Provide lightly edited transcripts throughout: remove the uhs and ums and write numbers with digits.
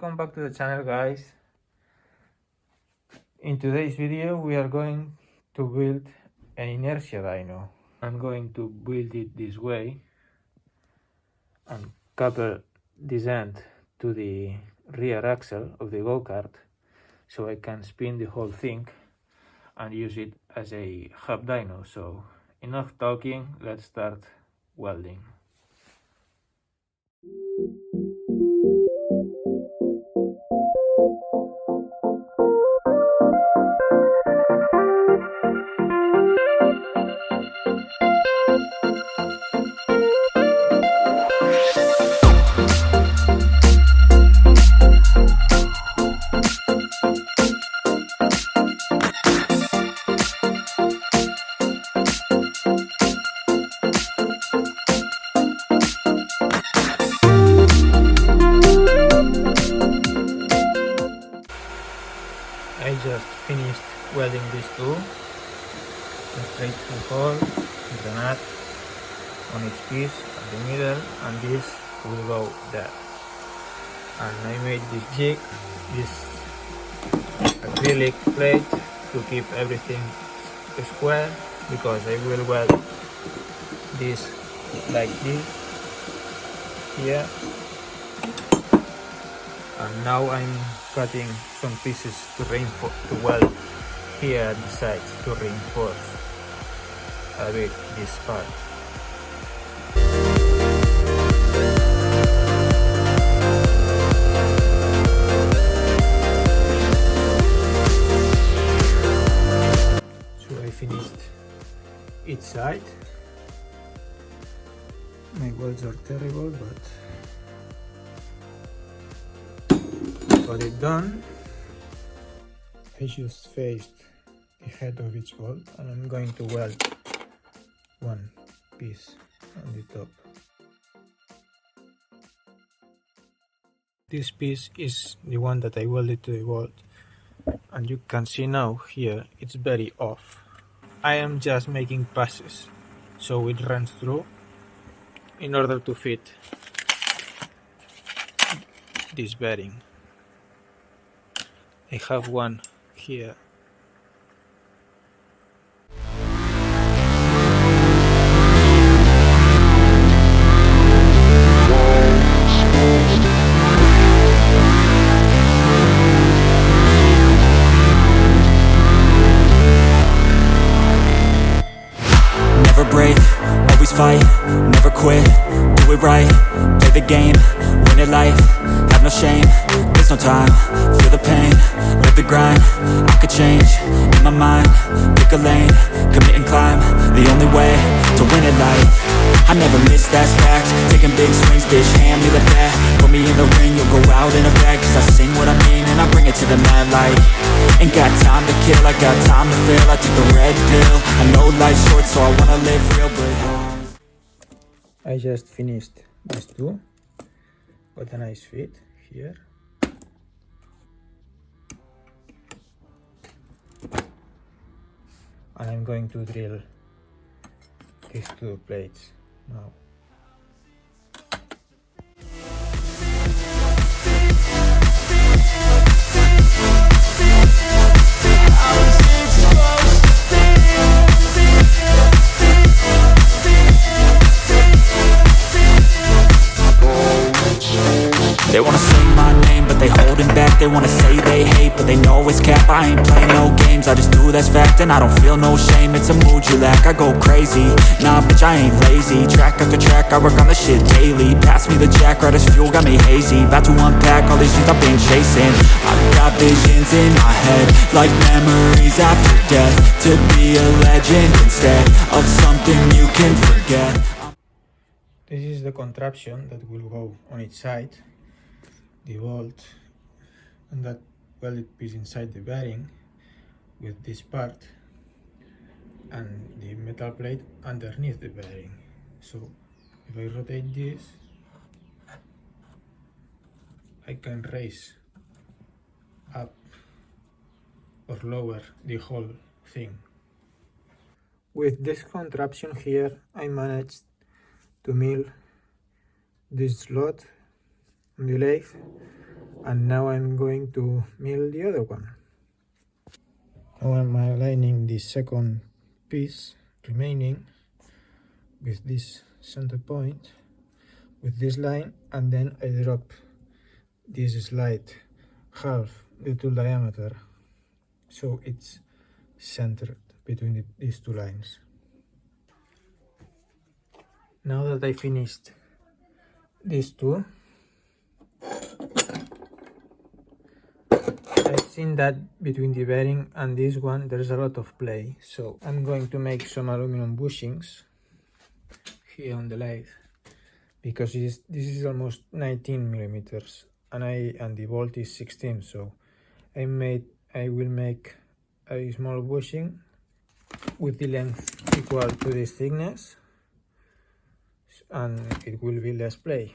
Welcome back to the channel, guys. In today's video we are going to build an Inertia Dyno. I'm going to build it this way and couple this end to the rear axle of the go-kart so I can spin the whole thing and use it as a hub dyno. So enough talking, let's start welding. I just finished welding these two, a straight through hole with a nut on each piece at the middle, and this will go there. And I made this jig, this acrylic plate to keep everything square, because I will weld this like this here. And now I'm cutting some pieces to weld here at the sides to reinforce a bit this part. So I finished each side. My welds are terrible, but got it done. I just faced the head of each bolt and I'm going to weld one piece on the top. This piece is the one that I welded to the bolt, and you can see now here it's very off. I am just making passes so it runs through in order to fit this bearing. I have one here. Never break, always fight, never quit, do it right, play the game, win it life, have no shame, there's no time, feel the pain, live the grind, I could change, in my mind, pick a lane, commit and climb, the only way to win it life. I never miss, that's fact, taking big swings, bitch, hand me the bat, put me in the ring, you'll go out in a bag, cause I sing what I mean and I bring it to the mad light. Ain't got time to kill, I got time to feel, I took the red pill, I know life's short so I wanna live real, but I just finished these two, got a nice fit here. And I'm going to drill these two plates now. they wanna say my name, but they holding back. They wanna say they hate, but they know it's cap. I ain't playing no games, I just do that's fact. And I don't feel no shame, it's a mood you lack. I go crazy, nah bitch I ain't lazy. Track after track, I work on the shit daily. Pass me the jack, right as fuel, got me hazy. About to unpack all these things I've been chasing. I've got visions in my head, like memories after death. To be a legend instead of something you can forget. This is the contraption that will go on its side, the bolt and that welded piece inside the bearing with this part and the metal plate underneath the bearing. So if I rotate this, I can raise up or lower the whole thing. With this contraption here, I managed to mill this slot on the lathe And now I'm going to mill the other one. Now I'm aligning the second piece remaining with this center point with this line, and then I drop this slide half the tool diameter so it's centered between these two lines. Now that I finished these two, I've seen that between the bearing and this one there's a lot of play, so I'm going to make some aluminum bushings here on the lathe, because this is almost 19 millimeters and the bolt is 16, so I will make a small bushing with the length equal to this thickness, and it will be less play.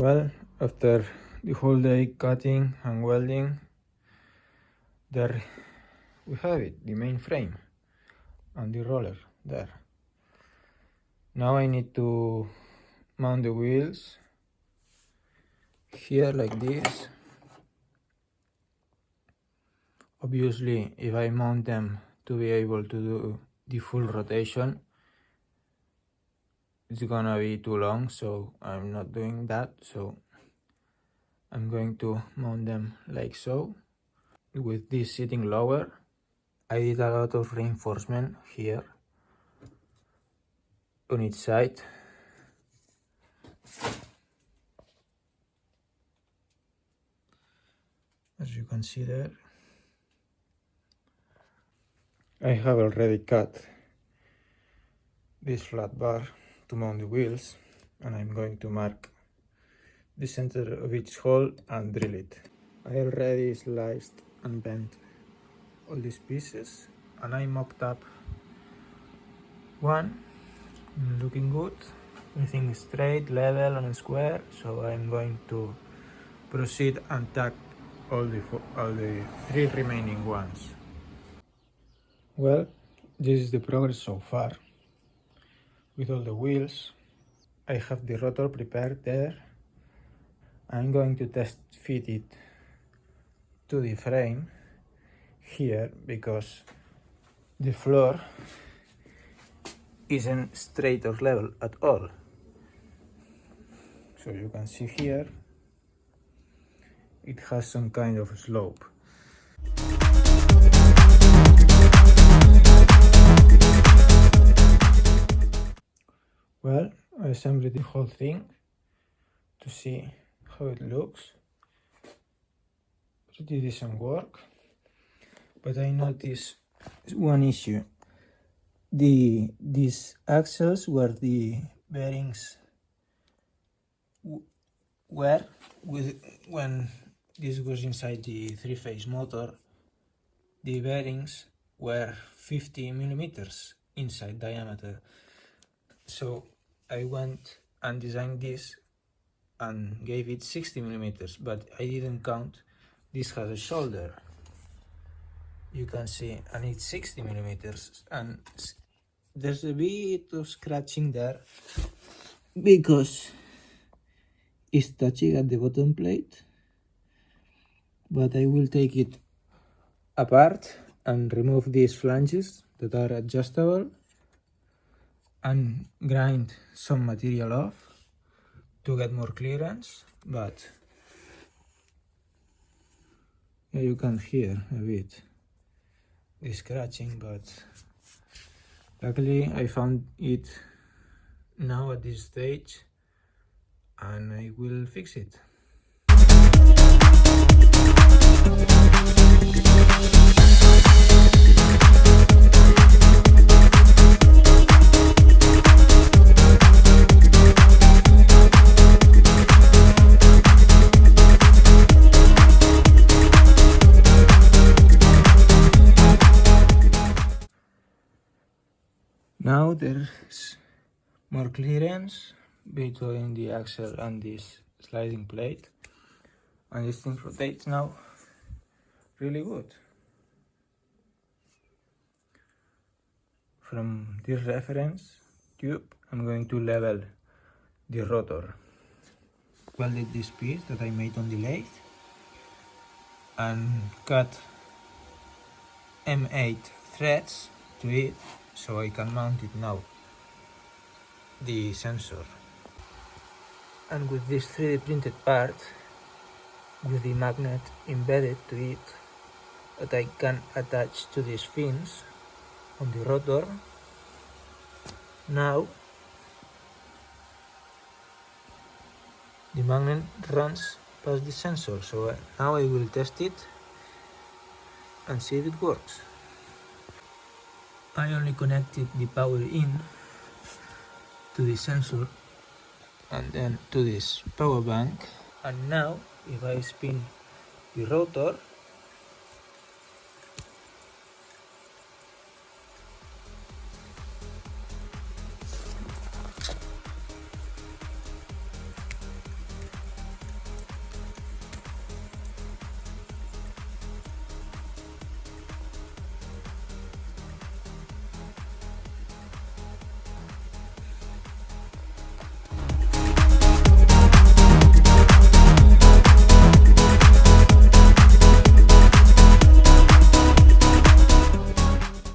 Well, after the whole day cutting and welding, there we have it, the main frame and the roller there. Now I need to mount the wheels here like this. Obviously, if I mount them to be able to do the full rotation, it's gonna be too long, so I'm not doing that. So I'm going to mount them like so, with this sitting lower. I did a lot of reinforcement here on each side. As you can see there, I have already cut this flat bar to mount the wheels, and I'm going to mark the center of each hole and drill it. I already sliced and bent all these pieces, and I mocked up one, looking good, everything is straight, level and square. So I'm going to proceed and tack all the three remaining ones. Well, this is the progress so far with all the wheels. I have the rotor prepared there. I'm going to test fit it to the frame here, because the floor isn't straight or level at all. So you can see here it has some kind of slope. Well, I assembled the whole thing to see how it looks. Pretty decent work, but I noticed one issue. These axles where the bearings were when this was inside the three-phase motor, the bearings were 50 millimeters inside diameter. So I went and designed this and gave it 60 millimeters, but I didn't count this has a shoulder, you can see, and it's 60 millimeters, and there's a bit of scratching there because it's touching at the bottom plate. But I will take it apart and remove these flanges that are adjustable and grind some material off to get more clearance. But yeah, you can hear a bit the scratching, but Luckily I found it now at this stage and I will fix it. Now there's more clearance between the axle and this sliding plate, and this thing rotates now really good. From this reference tube I'm going to level the rotor. Welded this piece that I made on the lathe and cut M8 threads to it so I can mount it now, the sensor. And with this 3D printed part, with the magnet embedded to it, that I can attach to these fins on the rotor, now the magnet runs past the sensor, so now I will test it and see if it works. I only connected the power in to the sensor and then to this power bank, and now if I spin the rotor